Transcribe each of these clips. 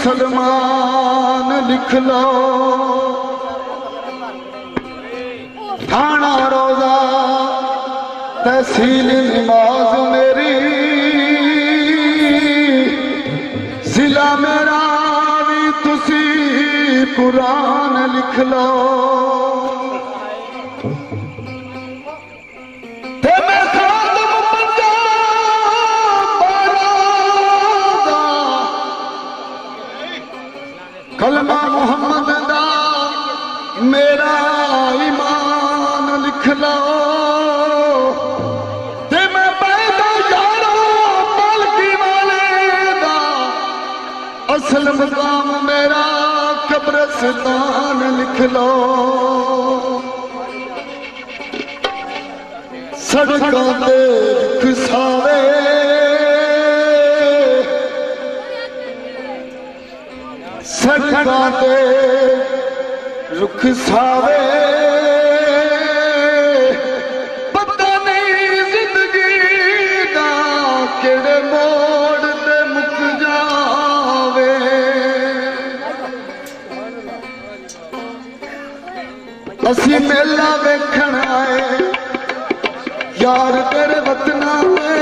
सलमान लिख लो, थाना रोजा तहसील नमाज मेरी, जिला मेरा भी तुसी कुरान लिख लो। कलमा मोहम्मद दा मेरा ईमान लिख लो, ते मैं पैदा यारा पालकी वाले दा, असल मकाम मेरा कब्रस्तान लिख लो। सड़कों ते खिसावे सड़कों ते रुख सावे, पता नहीं जिंदगी दा केड़े मोड़ ते मुक जावे। असी मेला वेखण आए यार तेरे वतना में,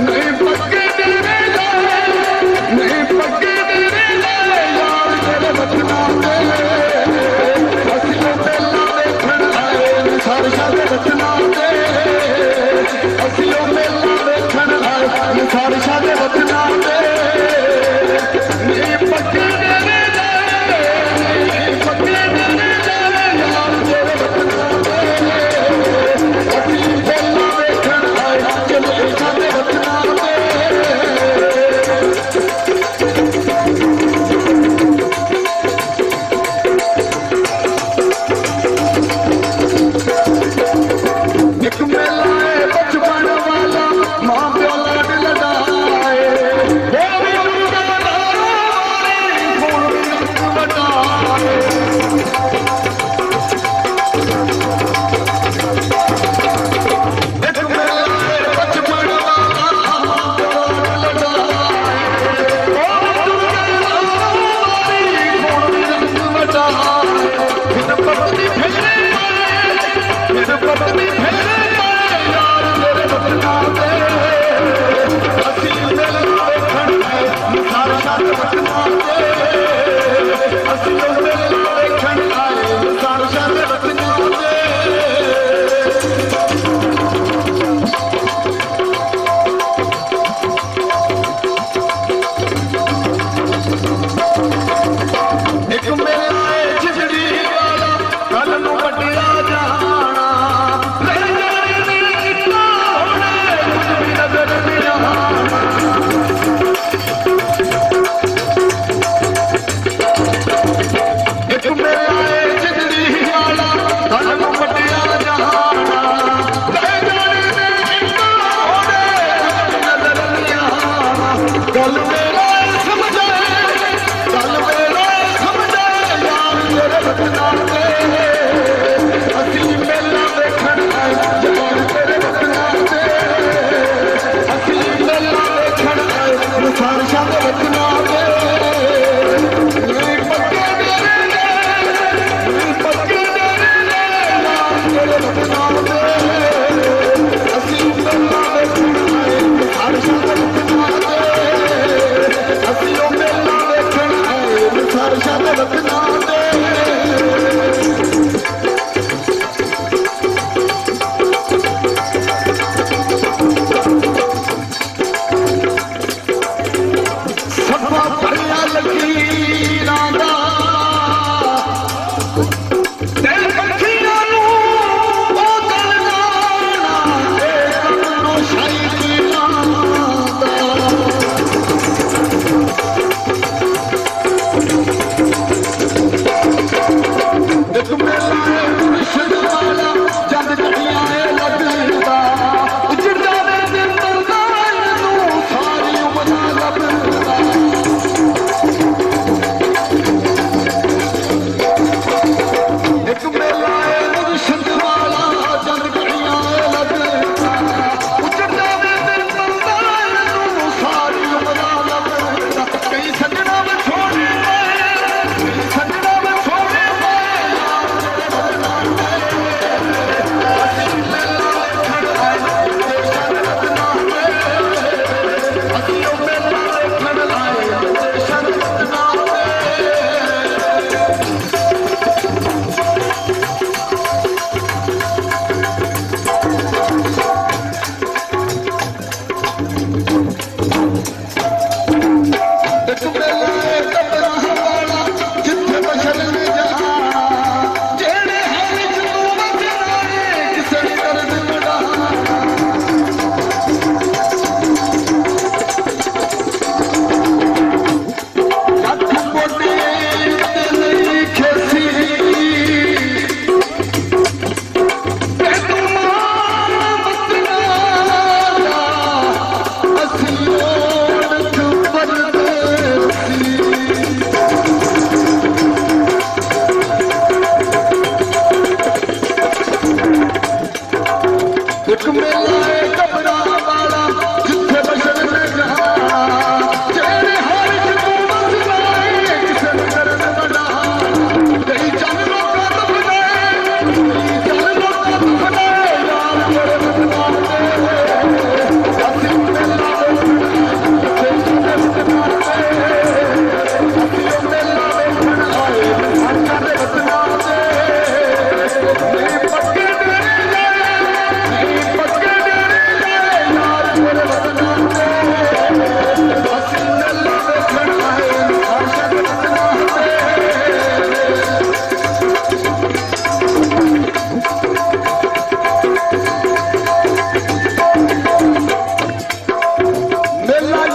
नहीं पक्के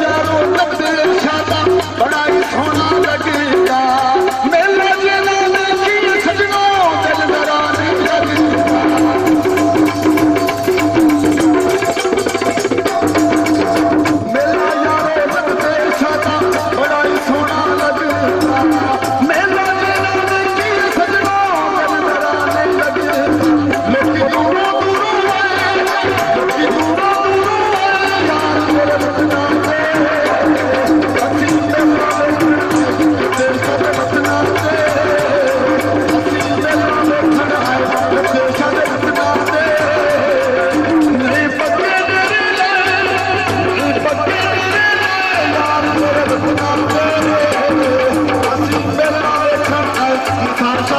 यारो लगे शादा बड़ा ही सोना लगेगा मेला जेना देखी सजनो दिल मेरा नहीं लगेगा मेला यारो लगे शादा बड़ा ही सोना लगेगा मेला जेना देखी सजनो दिल मेरा नहीं लगेगा लेकिन दूरों दूरों यार मेरे बचना से अच्छी मेला बचना से अच्छी मेला में खड़ा है बचना से नहीं पक्के मेरे नहीं पक्के यार मेरे बचना से अच्छी मेला में खड़ा है बचना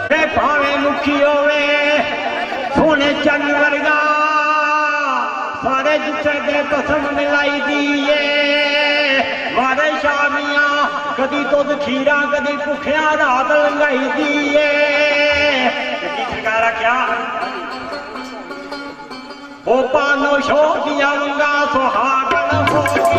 से भावे मुखी होवे सोने चंद वर्गा सारे जिथे दे कसम मिलाई दिए मारे शामिया कदी दुध खीरा कदी भुखिया रात लंघाई दिए सरकारा क्या वो पानो शोकिया मंगा सुहागन होगी